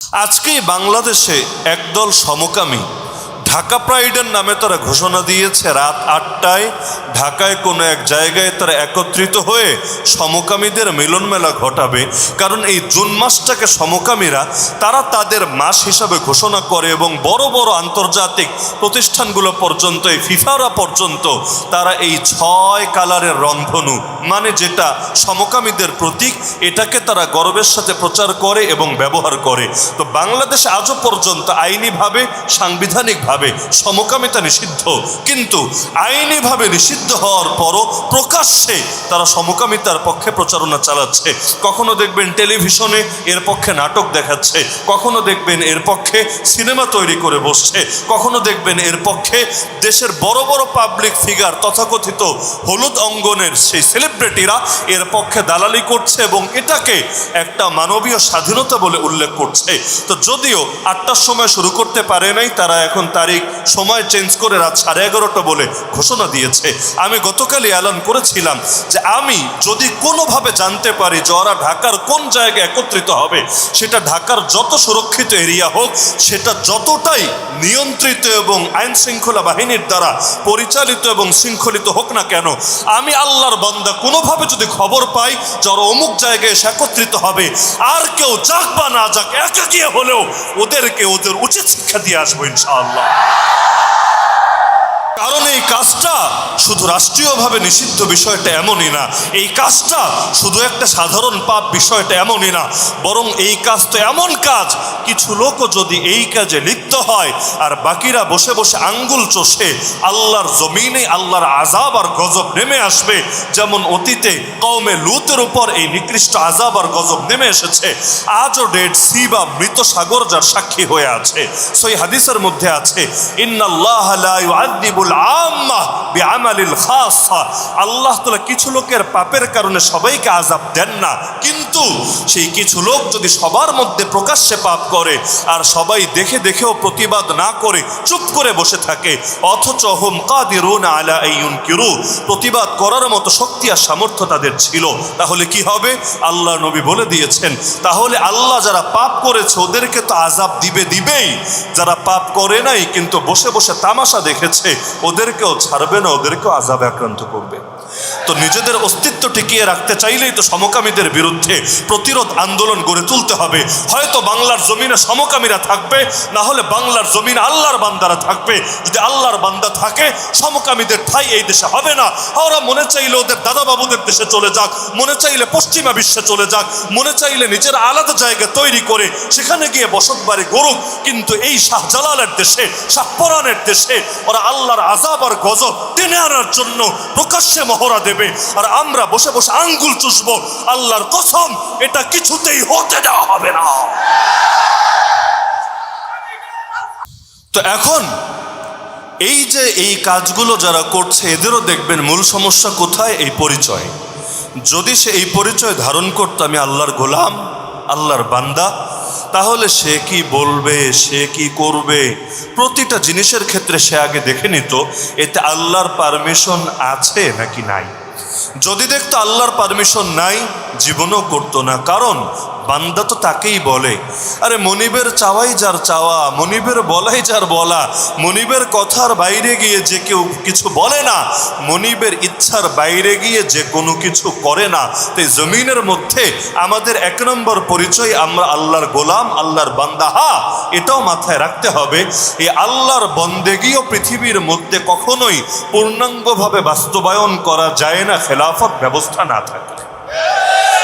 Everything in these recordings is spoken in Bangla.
আজকেই বাংলাদেশে একদল সমকামী ঢাকা প্রাইডের নামে তারা ঘোষণা দিয়েছে রাত ৮টায় ঢাকায় কোনো এক জায়গায় তারা একত্রিত হয়ে সমকামীদের মিলন মেলা ঘটাবে। কারণ এই জুন মাসটাকে সমকামীরা তারা তাদের মাস হিসাবে ঘোষণা করে এবং বড় বড় আন্তর্জাতিক প্রতিষ্ঠানগুলো পর্যন্ত এই ফিফারা পর্যন্ত তারা এই ৬ কালারের রংধনু মানে যেটা সমকামীদের প্রতীক এটাকে তারা গর্বের সাথে প্রচার করে এবং ব্যবহার করে। তো বাংলাদেশে আজও পর্যন্ত আইনিভাবে সাংবিধানিকভাবে সমকামিতা নিষিদ্ধ, কিন্তু আইনিভাবে নিষিদ্ধ হওয়ার পরও প্রকাশ্যে তারা সমকামিতার পক্ষে প্রচারণা চালাচ্ছে। কখনো দেখবেন টেলিভিশনে এর পক্ষে নাটক দেখাচ্ছে, কখনো দেখবেন এর পক্ষে সিনেমা তৈরি করে বসছে, কখনো দেখবেন এর পক্ষে দেশের বড় বড় পাবলিক ফিগার তথাকথিত হলুদ অঙ্গনের সেই সেলিব্রিটিরা এর পক্ষে দালালি করছে এবং এটাকে একটা মানবীয় স্বাধীনতা বলে উল্লেখ করছে। তো যদিও ৮টার সময় শুরু করতে পারে নাই, তারা এখন তারিখ সময় চেঞ্জ করে রাত 11:30 বলে ঘোষণা দিয়েছে। আমি গতকালই এলান করেছিলাম যে আমি যদি কোনোভাবে জানতে পারি যে ওরা ঢাকার কোন জায়গায় একত্রিত হবে, সেটা ঢাকার যত সুরক্ষিত এরিয়া হোক, সেটা যতটাই নিয়ন্ত্রিত এবং আইন শৃঙ্খলা বাহিনীর দ্বারা পরিচালিত এবং শৃঙ্খলিত হোক না কেন, আমি আল্লাহর বান্দা কোনোভাবে যদি খবর পাই যে ওরা অমুক জায়গায় এসে একত্রিত হবে, আর কেউ যাক বা না যাক একা গিয়ে হলেও ওদেরকে ওদের উচিত শিক্ষা দিয়ে আসবো ইনশাআল্লাহ। কারণ এই কাজটা শুধু রাষ্ট্রীয়ভাবে নিষিদ্ধ বিষয়টা এমনই না, এই কাজটা শুধু একটা সাধারণ পাপ বিষয়টা এমনই না, বরং এই কাজ তো এমন কাজ কিছু লোকও যদি এই কাজে লিপ্ত হয় আর বাকিরা বসে বসে আঙ্গুল চষে, আল্লাহর জমিনে আল্লাহর আযাব আর গজব নেমে আসবে। যেমন অতীতে কওমে লূতের উপর এই নিকৃষ্ট আযাব আর গজব নেমে এসেছে। আজও ডেড সি বা মৃত সাগর যার সাক্ষী হয়ে আছে। সহিহ হাদিসের মধ্যে আছে ইন্নাল্লাহা লা ইউআযযিবুল আম্মা বিআমালিল খাসা, আল্লাহ তাআলা কিছু লোকের পাপের কারণে সবাইকে আযাব দেন না, কিন্তু সেই কিছু লোক যদি সবার মধ্যে প্রকাশ্যে পাপ করে আর সবাই দেখে দেখেও প্রতিবাদ না করে চুপ করে বসে থাকে, অথচ হুম কাদিরুনা আলা আইয়ুনকিরু, প্রতিবাদ করার মতো শক্তি আর সামর্থ্য তাদের ছিল, তাহলে কি হবে? আল্লাহ নবী বলে দিয়েছেন, তাহলে আল্লাহ যারা পাপ করেছে ওদেরকে তো আযাব দিবেই, যারা পাপ করে নাই কিন্তু বসে বসে তামাশা দেখেছে ওদেরকেও ছাড়বে না, ওদেরকেও আযাবে আক্রান্ত করবে। তো নিজেদের অস্তিত্ব টিকিয়ে রাখতে চাইলেই তো সমকামীদের বিরুদ্ধে প্রতিরোধ আন্দোলন গড়ে তুলতে হবে। হয়তো বাংলার জমিনে সমকামীরা থাকবে, না হলে বাংলার জমিনে আল্লাহর বান্দারা থাকবে। যদি আল্লাহর বান্দা থাকে, সমকামীদের ঠাঁই এই দেশে হবে না। ওরা মনে চাইলে ওদের দাদা বাবুদের দেশে চলে যাক, মনে চাইলে পশ্চিমা বিশ্বে চলে যাক, মনে চাইলে নিজের আলাদা জায়গা তৈরি করে সেখানে গিয়ে বসত বাড়ি গড়ুক, কিন্তু এই শাহজালালের দেশে, শাহপরানের দেশে ওরা আল্লাহর আযাব আর গজব টেনে আনার জন্য প্রকাশ্যে মহড়া দেবে, আর আমরা বসে বসে আঙ্গুল চুষবো। আল্লাহর কসম, এটা কিছুতেই হতে দেওয়া হবে না। তো এখন এই যে এই কাজগুলো যারা করছে এদেরও দেখবেন মূল সমস্যা কোথায়? এই পরিচয়। যদি সে এই পরিচয় ধারণ করতো আমি আল্লাহর গোলাম, আল্লাহর বান্দা, তাহলে সে কি বলবে, সে কি করবে, প্রতিটা জিনিসের ক্ষেত্রে সে আগে দেখে নিত এতে আল্লাহর পারমিশন আছে নাকি নাই। যদি দেখতো আল্লাহর পারমিশন নাই, জীবনও করতো না। কারণ বান্দা তো তাকেই বলে। আরে মনিবের চাওয়াই যার চাওয়া, মনিবের বলাই যার বলা, মনিবের কথার বাইরে গিয়ে যে কেউ কিছু বলে না, মনিবের ইচ্ছার বাইরে গিয়ে যে কোনো কিছু করে না। তাই জমিনের মধ্যে আমাদের ১ নম্বর পরিচয় আমরা আল্লাহর গোলাম, আল্লাহর বান্দা। হ্যাঁ, এটাও মাথায় রাখতে হবে, এই আল্লাহর বন্দেগীও পৃথিবীর মধ্যে কখনোই পূর্ণাঙ্গভাবে বাস্তবায়ন করা যায় না খেলাফত ব্যবস্থা না থাকে।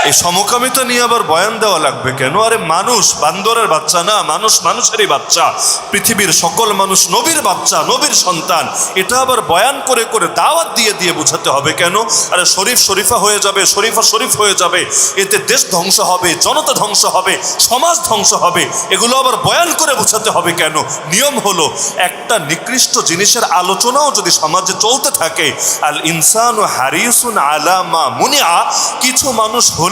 এই সমকামিতা নিয়ে আবার বয়ান দেওয়া লাগবে কেন? আরে মানুষ বান্দরের বাচ্চা না, মানুষ মানুষেরই বাচ্চা। পৃথিবীর সকল মানুষ নবীর বাচ্চা, নবীর সন্তান। এটা আবার বয়ান করে করে দাওয়াত দিয়ে দিয়ে বোঝাতে হবে কেন? আরে শরীফ শরীফা হয়ে যাবে, শরীফা শরীফ হয়ে যাবে, এতে দেশ ধ্বংস হবে, জনতা ধ্বংস হবে, সমাজ ধ্বংস হবে, এগুলো আবার বয়ান করে বোঝাতে হবে কেন? নিয়ম হলো একটা নিকৃষ্ট জিনিসের আলোচনাও যদি সমাজে চলতে থাকে, আল ইনসানু হারিসুন আলা মা মুনিআ, কিছু মানুষ হলেও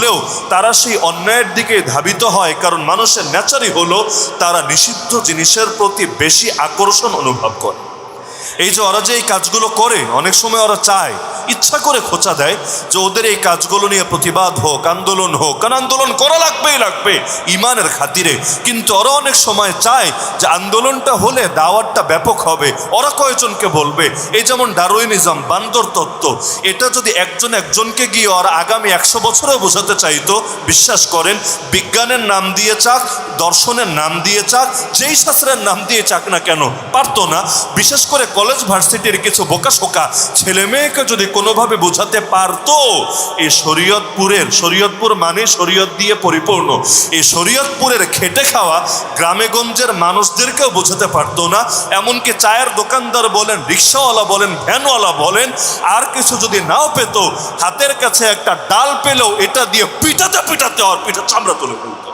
তারা সেই অন্যায়ের দিকে ধাবিত হয়, কারণ মানুষের নেচারই হলো তারা নিষিদ্ধ জিনিসের প্রতি বেশি আকর্ষণ অনুভব করে। এই যে ওরা যে এই কাজগুলো করে, অনেক সময় ওরা চায়, ইচ্ছা করে খোঁচা দেয় যে ওদের এই কাজগুলো নিয়ে প্রতিবাদ হোক, আন্দোলন হোক, কারণ আন্দোলন করা লাগবে ইমানের খাতিরে। কিন্তু ওরা অনেক সময় চায় যে আন্দোলনটা হলে দাওয়াতটা ব্যাপক হবে, ওরা কয়েকজনকে বলবে। এই যেমন ডারউইনিজম, বান্দর তত্ত্ব, এটা যদি একজনকে গিয়ে ওরা আগামী 100 বছরেও বোঝাতে চাইতো, বিশ্বাস করেন বিজ্ঞানের নাম দিয়ে চাক, দর্শনের নাম দিয়ে চাক, যেই শাস্ত্রের নাম দিয়ে চাক না কেন, পারতো না। বিশেষ করে কলেজ ভার্সিটির কিছু বোকাশোকা ছেলে মেয়েকে যদি কোনোভাবে বোঝাতে পারতো, এই শরীয়তপুর মানে শরীয়ত দিয়ে পরিপূর্ণ, এই শরীয়তপুরের খেটে খাওয়া গ্রামেগঞ্জের মানুষদেরকেও বোঝাতে পারতো না। এমনকি চায়ের দোকানদার বলেন, রিক্সাওয়ালা বলেন, ভ্যানওয়ালা বলেন, আর কিছু যদি নাও পেত, হাতের কাছে একটা ডাল পেলেও এটা দিয়ে পিটাতে আর পিঠা চামড়া তুলে ফেলতো।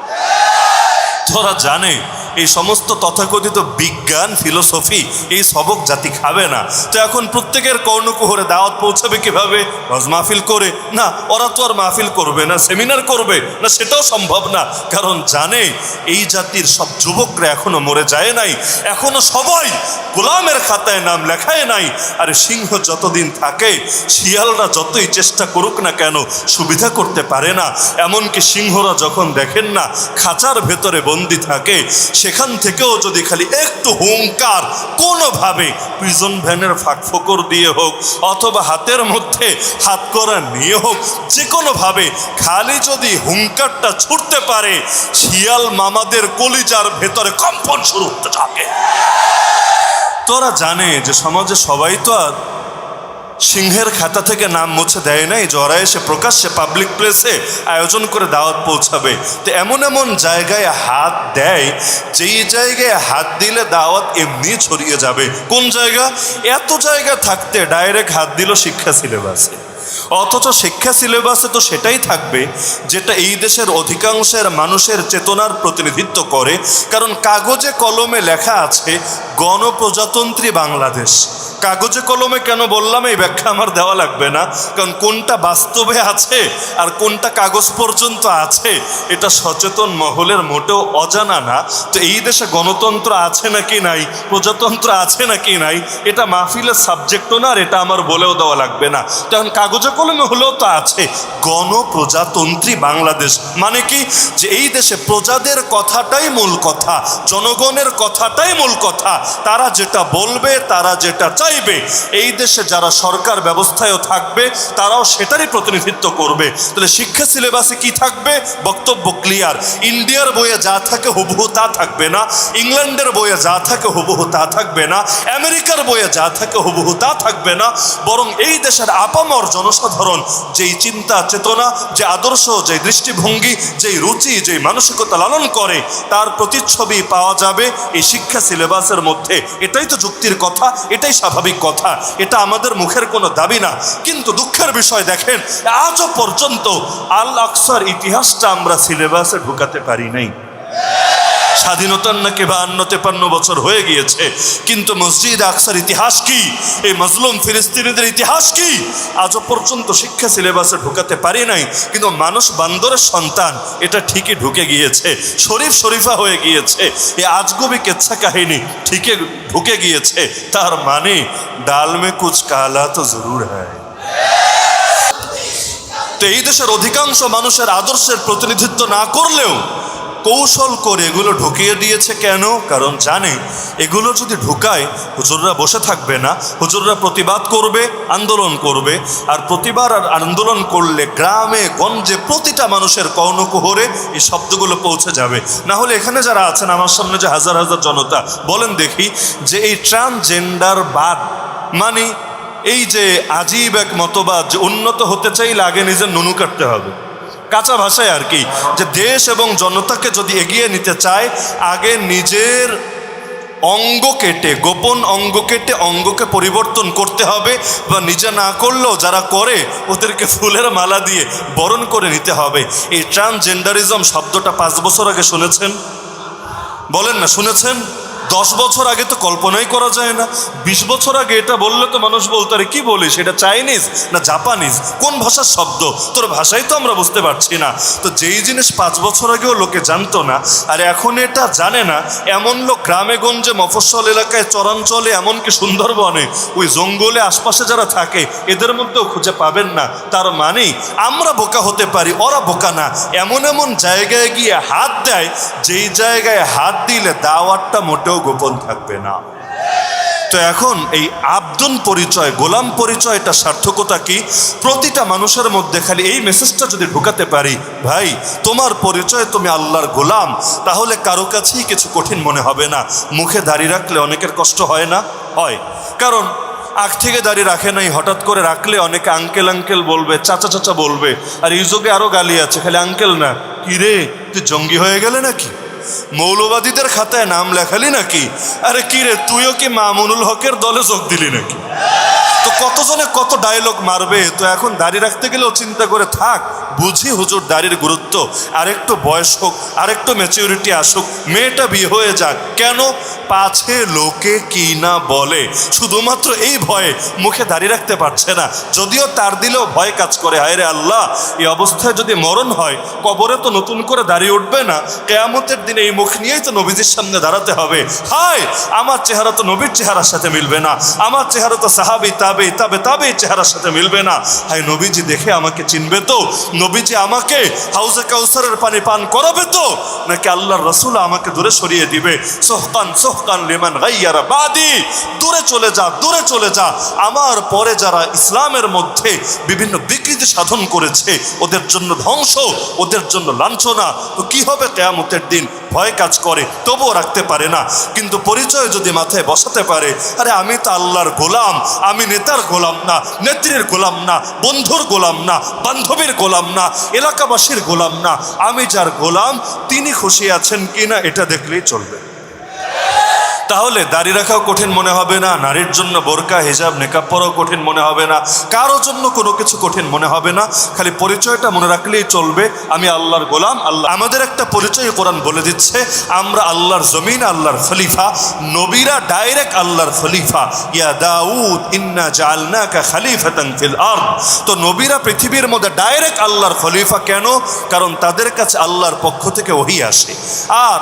তোরা জানে এই সমস্ত তথাকথিত বিজ্ঞান, ফিলোসফি, এই সবক জাতি খাবে না। তো এখন প্রত্যেকের কর্ণকুহরে দাওয়াত পৌঁছাবে কিভাবে? ওয়াজ মাহফিল করে না, ওরা তো আর মাহফিল করবে না, সেমিনার করবে না, সেটাও সম্ভব না। কারণ জানে এই জাতির সব যুবকরা এখনো মরে যায় নাই, এখনো সবাই গোলামের খাতায় নাম লেখায় নাই। আর সিংহ যতদিন থাকে, শিয়ালরা যতই চেষ্টা করুক না কেন সুবিধা করতে পারে না। এমনকি সিংহরা যখন দেখেন না খাঁচার ভেতরে বন্দি থাকে, সেখান থেকেও যদি খালি একটু হুঙ্কার কোনোভাবে প্রিজন ভ্যানের ফাঁকফোকর দিয়ে হোক অথবা হাতের মধ্যে হাত করা নিয়ে হোক, যে কোনোভাবে খালি যদি হুঙ্কারটা ছুটতে পারে, শিয়াল মামাদের কলিজার ভেতরে কম্পন শুরু হতে থাকে। তোরা জানে যে সমাজে সবাই তো আর সিংহের খাতা থেকে নাম মুছে দেয় নাই, যারা এসে প্রকাশ্যে পাবলিক প্লেসে আয়োজন করে দাওয়াত পৌঁছাবে। তো এমন জায়গায় হাত দেয়, যেই জায়গায় হাত দিলে দাওয়াত এমনি ছড়িয়ে যাবে। কোন জায়গা? এত জায়গা থাকতে ডাইরেক্ট হাত দিল শিক্ষা সিলেবাসে। অথচ শিক্ষা সিলেবাসে তো সেটাই থাকবে যেটা এই দেশের অধিকাংশের মানুষের চেতনার প্রতিনিধিত্ব করে। কারণ কাগজে কলমে লেখা আছে গণপ্রজাতন্ত্রী বাংলাদেশ। কাগজে কলমে কেন বললাম এই ব্যাখ্যা আমার দেওয়া লাগবে না, কারণ কোনটা বাস্তবে আছে আর কোনটা কাগজ পর্যন্ত আছে এটা সচেতন মহলের মোটেও অজানা না। তো এই দেশে গণতন্ত্র আছে নাকি নাই, প্রজাতন্ত্র আছে নাকি নাই, এটা মাহফিলের সাবজেক্টও না, আর এটা আমার বলেও দেওয়া লাগবে না। তখন কাগজে কলমে হলেও তো আছে গণপ্রজাতন্ত্রী বাংলাদেশ। মানে কি? যে এই দেশে প্রজাদের কথাটাই মূল কথা, জনগণের কথাটাই মূল কথা। তারা যেটা বলবে, তারা যেটা চাইবে, এই দেশে যারা সরকার ব্যবস্থায়ও থাকবে তারাও সেটারই প্রতিনিধিত্ব করবে। তাহলে শিক্ষা সিলেবাসে কি থাকবে? বক্তব্য ক্লিয়ার। ইন্ডিয়ার বইয়ে যা থাকে হুবহু তা থাকবে না, ইংল্যান্ডের বইয়ে যা থাকে হুবহু তা থাকবে না, আমেরিকার বইয়ে যা থাকে হুবহু তা থাকবে না। বরং এই দেশের আপামর জনসাধারণ যেই চিন্তা চেতনা, যে আদর্শ, যে দৃষ্টিভঙ্গি, যেই রুচি, যেই মানসিকতা লালন করে, তার প্রতিচ্ছবি পাওয়া যাবে এই শিক্ষা সিলেবাসের মধ্যে। এটাই তো যুক্তির কথা, এটাই স্বাভাবিক কথা, এটা আমাদের মুখের কোনো দাবি না। কিন্তু দুঃখের বিষয় দেখেন, আজও পর্যন্ত আল আকসার ইতিহাসটা আমরা সিলেবাসে ঢুকাতে পারি নাই। স্বাধীনতার নাকি 52-53 বছর হয়ে গিয়েছে, কিন্তু মসজিদ আকসার ইতিহাস কি, এই মজলুম ফিলিস্তিনিদের ইতিহাস কি, আজও পর্যন্ত শিক্ষা সিলেবাসে ঢুকাতে পারি নাই। কিন্তু মানুষ বান্দরের সন্তান, এটা ঠিকই ঢুকে গিয়েছে, শরীফা হয়ে গিয়েছে। এই আজগুবি কেচ্ছা কাহিনী ঠিকই ঢুকে গিয়েছে। তার মানে ডাল মে কুছ কালা তো জরুর হ্যায়। তো এই দেশের অধিকাংশ মানুষের আদর্শের প্রতিনিধিত্ব না করলেও কৌশল করে এগুলো ঢুকিয়ে দিয়েছে। কেন? কারণ জানে এগুলো যদি ঢুকায় হুজুররা বসে থাকবে না, হুজুররা প্রতিবাদ করবে, আন্দোলন করবে। আর প্রতিবাদ আর আন্দোলন করলে গ্রামে গঞ্জে প্রতিটা মানুষের কর্ণকুহরে এই শব্দগুলো পৌঁছে যাবে। না হলে এখানে যারা আছেন আমার সামনে যে হাজার হাজার জনতা, বলেন দেখি যে এই ট্রান্সজেন্ডার বাদ মানে এই যে আজীব এক মতবাদ যে উন্নত হতে চাইলে আগে নিজের নুনু কাটতে হবে, কাঁচা ভাষায় আর কি, যে দেশ এবং জনতাকে যদি এগিয়ে নিতে চায় আগে নিজের অঙ্গ কেটে, গোপন অঙ্গ কেটে অঙ্গকে পরিবর্তন করতে হবে, বা নিজে না করলেও যারা করে ওদেরকে ফুলের মালা দিয়ে বরণ করে নিতে হবে। এই ট্রান্সজেন্ডারিজম শব্দটা 5 বছর আগে শুনেছেন? বলেন না শুনেছেন? 10 বছর আগে তো কল্পনাই করা যায় না। 20 বছর আগে এটা বললে তো মানুষ বলতো আরে কি বলিস, এটা চাইনিজ না জাপানিজ, কোন ভাষার শব্দ, তোর ভাষাই তো আমরা বুঝতে পারছি না। তো যেই জিনিস 5 বছর আগেও লোকে জানতো না, আর এখন এটা জানে না, এমন লোক গ্রামে গঞ্জে মফস্বল এলাকায় চরাঞ্চলে এমনকি সুন্দরবনে ওই জঙ্গলে আশপাশে যারা থাকে এদের মধ্যেও খুঁজে পাবেন না। তার মানে আমরা বোকা হতে পারি, ওরা বোকা না। এমন এমন জায়গায় গিয়ে হাত দেয় যেই জায়গায় হাত দিলে দাওয়াতটা মোটেও গোপন থাকবে না। তো এখন এই আব্দুন পরিচয়, গোলাম পরিচয়টা সার্থকতা কি? প্রতিটা মানুষের মধ্যে খালি এই মেসেজটা যদি ঢুকাতে পারি, ভাই তোমার পরিচয় তুমি আল্লাহর গোলাম, তাহলে কারো কাছেই কিছু কঠিন মনে হবে না। মুখে দাড়ি রাখলে অনেকের কষ্ট হয় না? হয়, কারণ আগ থেকে দাড়ি রাখে নাই, হঠাৎ করে রাখলে অনেকে আঙ্কেল আঙ্কেল বলবে, চাচা চাচা বলবে। আর এই যুগে আরো গালি আছে, খালি আঙ্কেল না, কি রে তুই জঙ্গি হয়ে গেলে নাকি, মৌলবাদীদের খাতায় নাম লেখালি নাকি, আরে কি রে তুইও কি মামুনুল হকের দলে যোগ দিলি নাকি? তো কতজনে কত ডায়লগ মারবে। তো এখন দাড়ি রাখতে গেলেও চিন্তা করে থাক, বুঝি হুজুর দাড়ির গুরুত্ব, আরেকটু বয়স হোক, আরেকটু ম্যাচিউরিটি আসুক, মেয়েটা বিয়ে হয়ে যাক, কেন পাছে লোকে কি না বলে, শুধুমাত্র এই ভয়ে মুখে দাড়ি রাখতে পারছে না। যদিও তার দিলেও ভয় কাজ করে, হায় রে আল্লাহ এই অবস্থায় যদি মরণ হয়, কবরে তো নতুন করে দাড়ি উঠবে না, কিয়ামতের দিনে এই মুখ নিয়েই তো নবীজির সামনে দাঁড়াতে হবে। হায় আমার চেহারা তো নবীর চেহারার সাথে মিলবে না, আমার চেহারা তো সাহাবী তাবে তাবে তাবে চেহারার সাথে মিলবে না। হায় নবীজি দেখে আমাকে চিনবে তো? নবীজি আমাকে হাউজে কাউসারের পানি পান করাবে তো, নাকি আল্লাহর রাসূল আমাকে দূরে সরিয়ে দিবে? সোহকান সোহকান লিমান গায়্যারা বাদি, দূরে চলে যা, দূরে চলে যা। আমার পরে যারা ইসলামের মধ্যে বিভিন্ন বিকৃতি সাধন করেছে ওদের জন্য ধ্বংস, ওদের জন্য লাঞ্ছনা। তো কি হবে কিয়ামতের দিন? ভয় কাজ করে, তবুও রাখতে পারে না। কিন্তু পরিচয় যদি মাথায় বসাতে পারে, আরে আমি তো আল্লাহর গোলাম, আমি নেতার গোলাম না, নেত্রীর গোলাম না, বন্ধুর গোলাম না, বান্ধবীর গোলাম না, এলাকাবাসীর গোলাম না, আমি যার গোলাম তিনি খুশি আছেন কিনা এটা দেখলেই চলবে। তাহলে দাড়ি রাখাও কঠিন মনে হবে না, নারীর জন্য বোরকা হিজাব নেকাব পরাও কঠিন মনে হবে না, কারোর জন্য কোনো কিছু কঠিন মনে হবে না। খালি পরিচয়টা মনে রাখলেই চলবে, আমি আল্লাহর গোলাম। আল্লাহ আমাদের একটা পরিচয় কোরআন বলে দিচ্ছে, আমরা আল্লাহর জমিন, আল্লাহর খলিফা। নবীরা ডাইরেক্ট আল্লাহর খলিফা। ইয়া দাউদ ইন্না জাআলনাকা খলিফাতান ফিল আরদ। তো নবীরা পৃথিবীর মধ্যে ডাইরেক্ট আল্লাহর খলিফা। কেন? কারণ তাদের কাছে আল্লাহর পক্ষ থেকে ওহী আসে। আর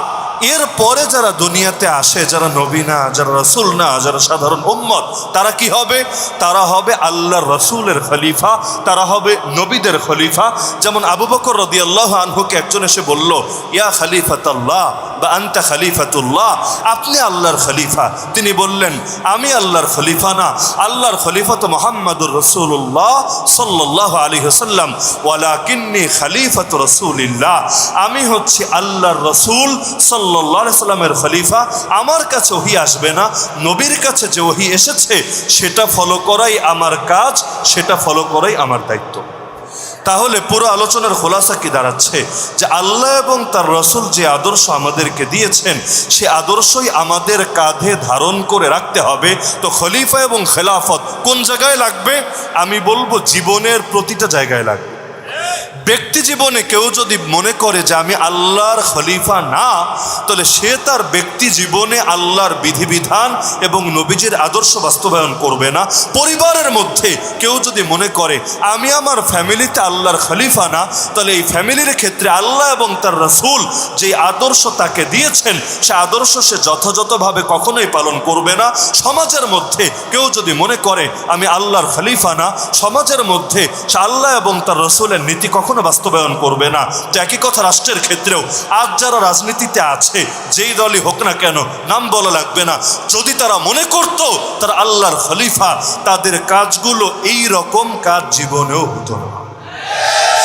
এর পরে যারা দুনিয়াতে আসে, যারা নবী না, যারা রাসূল না, যারা সাধারণ উম্মত, তারা কি হবে? তারা হবে আল্লাহর রাসূলের খলিফা, তারা হবে নবীদের খলিফা। যেমন আবু বকর রাদিয়াল্লাহু আনহুকে একজন এসে বলল, ইয়া খলিফাতাল্লাহ বা আনতা খলিফাতুল্লাহ, আপনি আল্লাহর খলিফা। তিনি বললেন, আমি আল্লাহর খলিফা না, আল্লাহর খলিফা তো মুহাম্মাদুর রাসূলুল্লাহ সাল্লাল্লাহু আলাইহি ওয়াসাল্লাম, ওয়ালাকিন্নী খলিফাতু রাসূলিল্লাহ, আমি হচ্ছি আল্লাহর রাসূল সাল্লাল্লাহু আলাইহি ওয়াসাল্লামের খলিফা। আমার কাছে ওহী আসবে না, নবীর কাছে যে ওহী এসেছে সেটা ফলো করাই আমার কাজ, সেটা ফলো করাই আমার দায়িত্ব। তাহলে পুরো আলোচনার খোলাসা কি দাঁড়াচ্ছে? যে আল্লাহ এবং তার রাসূল যে আদর্শ আমাদেরকে দিয়েছেন, সে আদর্শই আমাদের কাঁধে ধারণ করে রাখতে হবে। তো খলিফা এবং খেলাফত কোন জায়গায় লাগবে? আমি বলবো জীবনের প্রতিটা জায়গায় লাগবে। ব্যক্তি জীবনে কেউ যদি মনে করে যে আমি আল্লাহর খলিফা না, তাহলে সে তার ব্যক্তি জীবনে আল্লাহর বিধিবিধান এবং নবীজির আদর্শ বাস্তবায়ন করবে না। পরিবারের মধ্যে কেউ যদি মনে করে আমি আমার ফ্যামিলিতে আল্লাহর খলিফা না, তাহলে এই ফ্যামিলির ক্ষেত্রে আল্লাহ এবং তার রাসূল যে আদর্শ তাকে দিয়েছেন সে আদর্শ সে যথাযথভাবে কখনোই পালন করবে না। সমাজের মধ্যে কেউ যদি মনে করে আমি আল্লাহর খলিফা না, সমাজের মধ্যে সে আল্লাহ এবং তার রাসূলের নীতি কখনো বাস্তবায়ন করবে না। তো একই কথা রাষ্ট্রের ক্ষেত্রেও আজ যারা রাজনীতিতে আছে, যেই দলই হোক না কেন, নাম বলা লাগবে না, যদি তারা মনে করত তারা আল্লাহর খলিফা, তাদের কাজগুলো এই রকম কাজ জীবনেও হতো না।